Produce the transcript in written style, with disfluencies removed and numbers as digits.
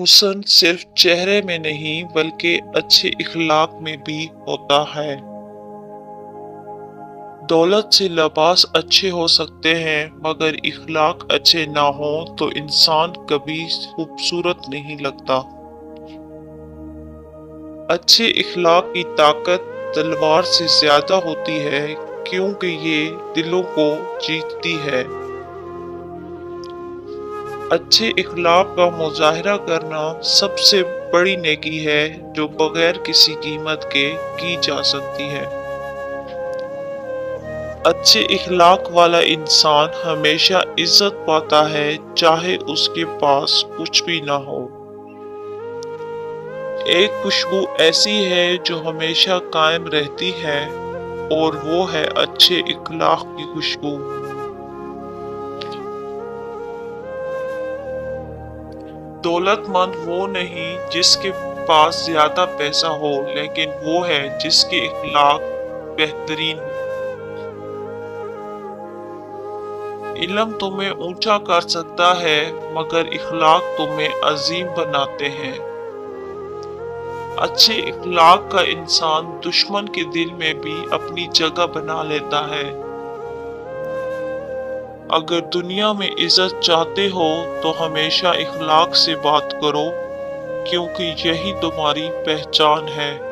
हुस्न सिर्फ चेहरे में नहीं बल्कि अच्छे इखलाक में भी होता है। दौलत से लिबास अच्छे हो सकते हैं मगर इखलाक अच्छे ना हो तो इंसान कभी खूबसूरत नहीं लगता। अच्छे इखलाक की ताकत तलवार से ज्यादा होती है क्योंकि ये दिलों को जीतती है। अच्छे इखलाक का मुजाहरा करना सबसे बड़ी नेकी है जो बगैर किसी कीमत के की जा सकती है। अच्छे इखलाक वाला इंसान हमेशा इज्जत पाता है चाहे उसके पास कुछ भी ना हो। एक खुशबू ऐसी है जो हमेशा कायम रहती है और वो है अच्छे इखलाक की खुशबू। दौलतमंद वो नहीं जिसके पास ज्यादा पैसा हो लेकिन वो है जिसके इखलाक बेहतरीन हो। इल्म तुम्हें ऊंचा कर सकता है मगर इखलाक तुम्हें अजीम बनाते हैं। अच्छे इखलाक का इंसान दुश्मन के दिल में भी अपनी जगह बना लेता है। अगर दुनिया में इज्जत चाहते हो तो हमेशा इखलाक से बात करो क्योंकि यही तुम्हारी पहचान है।